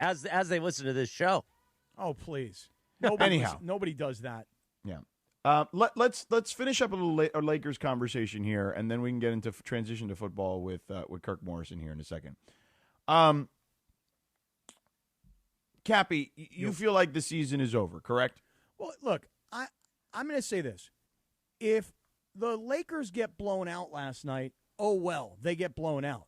as they listen to this show. Oh, please. Nobody does that. Yeah. Let's finish up a Lakers conversation here, and then we can get into transition to football with Kirk Morrison here in a second. Cappy, you feel like the season is over, correct? Well, look, I'm going to say this. If the Lakers get blown out last night, oh, well, they get blown out.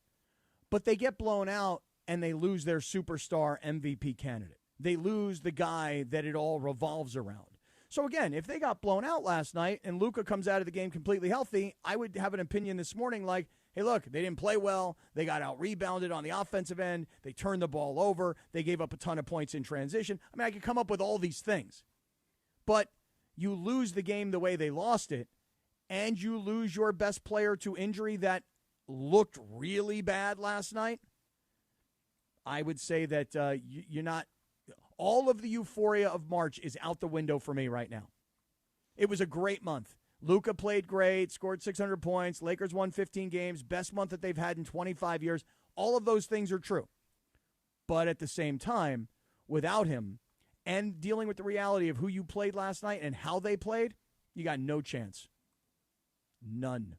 But they get blown out and they lose their superstar MVP candidate. They lose the guy that it all revolves around. So, again, if they got blown out last night and Luka comes out of the game completely healthy, I would have an opinion this morning like, hey, look, they didn't play well. They got out-rebounded on the offensive end. They turned the ball over. They gave up a ton of points in transition. I mean, I could come up with all these things. But you lose the game the way they lost it, and you lose your best player to injury that looked really bad last night, I would say that you're not – all of the euphoria of March is out the window for me right now. It was a great month. Luka played great, scored 600 points. Lakers won 15 games, best month that they've had in 25 years. All of those things are true. But at the same time, without him and dealing with the reality of who you played last night and how they played, you got no chance. None.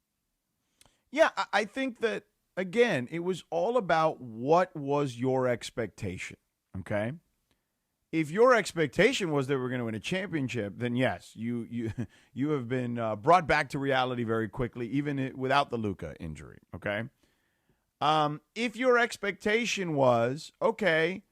Yeah, I think that, again, it was all about what was your expectation, okay? If your expectation was that we're going to win a championship, then yes, you have been brought back to reality very quickly, even without the Luka injury, okay? If your expectation was, okay,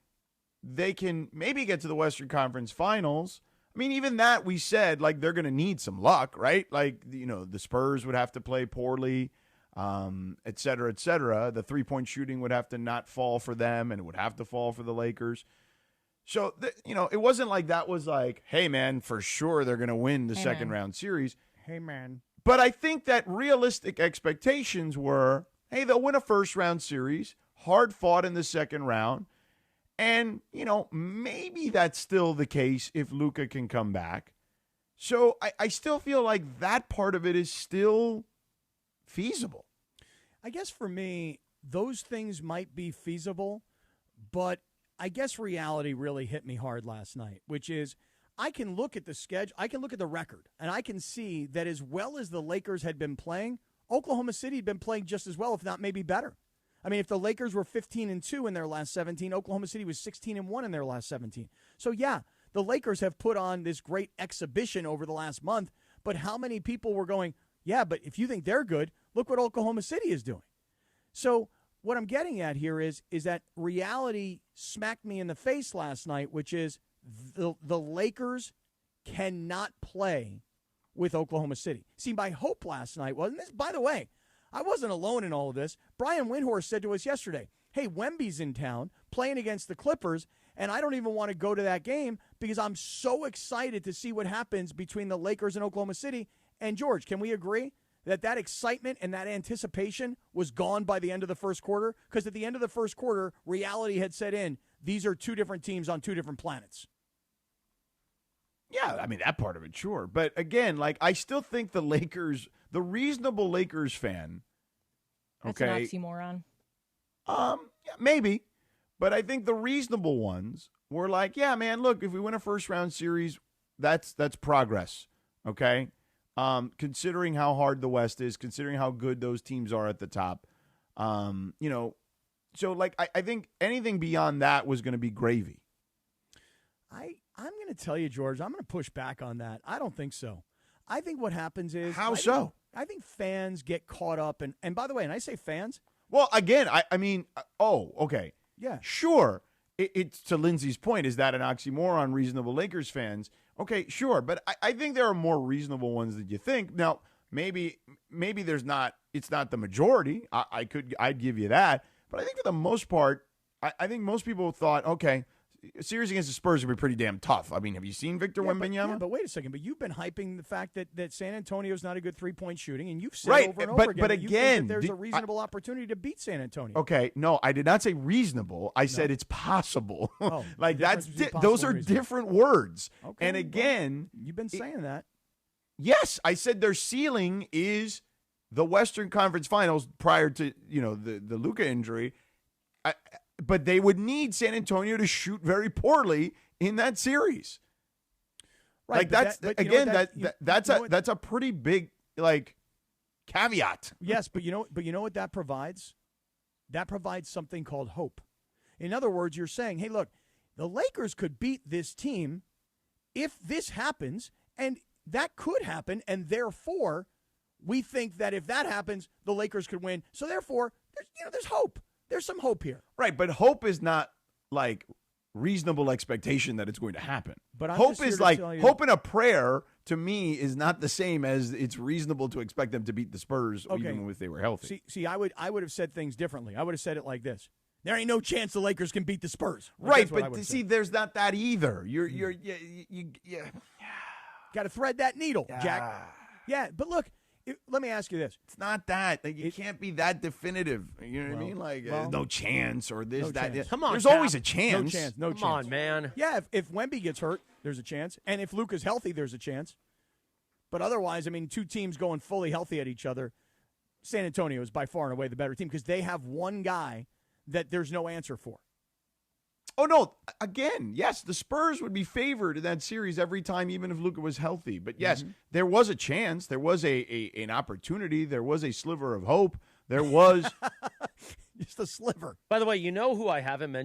they can maybe get to the Western Conference Finals, I mean, even that we said, like, they're going to need some luck, right? Like, the Spurs would have to play poorly, et cetera, et cetera. The three-point shooting would have to not fall for them, and it would have to fall for the Lakers. So, it wasn't like that was like, hey, man, for sure they're going to win the second round series. Hey, man. But I think that realistic expectations were, hey, they'll win a first-round series, hard fought in the second round. And, maybe that's still the case if Luka can come back. So I still feel like that part of it is still feasible. I guess for me, those things might be feasible, but I guess reality really hit me hard last night, which is I can look at the schedule, I can look at the record, and I can see that as well as the Lakers had been playing, Oklahoma City had been playing just as well, if not maybe better. I mean, if the Lakers were 15-2 in their last 17, Oklahoma City was 16-1 in their last 17. So, yeah, the Lakers have put on this great exhibition over the last month, but how many people were going, yeah, but if you think they're good, look what Oklahoma City is doing. So what I'm getting at here is that reality smacked me in the face last night, which is the Lakers cannot play with Oklahoma City. See, my hope last night was, and this, by the way, I wasn't alone in all of this. Brian Windhorst said to us yesterday, hey, Wemby's in town playing against the Clippers, and I don't even want to go to that game because I'm so excited to see what happens between the Lakers and Oklahoma City. And, George, can we agree that excitement and that anticipation was gone by the end of the first quarter? Because at the end of the first quarter, reality had set in. These are two different teams on two different planets. Yeah, I mean, that part of it, sure. But again, like, I still think the Lakers, the reasonable Lakers fan, okay. That's an oxymoron. Yeah, maybe. But I think the reasonable ones were like, yeah, man, look, if we win a first-round series, that's progress, okay? Considering how hard the West is, considering how good those teams are at the top, so, like, I think anything beyond that was going to be gravy. I'm going to tell you, George, I'm going to push back on that. I don't think so. I think what happens is... How so? I think fans get caught up, and by the way, and I say fans... Well, again, I mean, okay. Yeah. Sure. It's to Lindsay's point, is that an oxymoron, reasonable Lakers fans? Okay, sure. But I think there are more reasonable ones than you think. Now, maybe there's not, it's not the majority. I'd give you that. But I think for the most part, I think most people thought, okay, a series against the Spurs would be pretty damn tough. I mean, have you seen Victor Wembanyama? Yeah, but wait a second. But you've been hyping the fact that San Antonio's not a good three-point shooting, and you've said over and over again but that you again, think that there's a reasonable opportunity to beat San Antonio. Okay, no, I did not say reasonable. I said it's possible. Oh, like those are different words. Okay, and again, you've been saying that. Yes, I said their ceiling is the Western Conference Finals prior to the Luka injury. but they would need San Antonio to shoot very poorly in that series. Right, Like that's a pretty big caveat. Yes, but you know what that provides? That provides something called hope. In other words, you're saying, hey, look, the Lakers could beat this team if this happens, and that could happen, and therefore we think that if that happens, the Lakers could win. So therefore, there's hope. There's some hope here. Right, but hope is not like reasonable expectation that it's going to happen. But hope is like hope in a prayer to me is not the same as it's reasonable to expect them to beat the Spurs even if they were healthy. See, I would have said things differently. I would have said it like this: there ain't no chance the Lakers can beat the Spurs. Right, but see, there's not that either. You got to thread that needle, Jack. Yeah, but look, let me ask you this: it's not that it can't be that definitive. You know what I mean? Like no chance or this that. Chance. Come on, there's Cap. always a chance. No chance. Come on, man. Yeah, if Wemby gets hurt, there's a chance, and if Luka's healthy, there's a chance. But otherwise, I mean, two teams going fully healthy at each other. San Antonio is by far and away the better team because they have one guy that there's no answer for. Oh, no. Again, yes, the Spurs would be favored in that series every time, even if Luka was healthy. But, yes, there was a chance. There was an opportunity. There was a sliver of hope. There was just a sliver. By the way, you know who I haven't mentioned?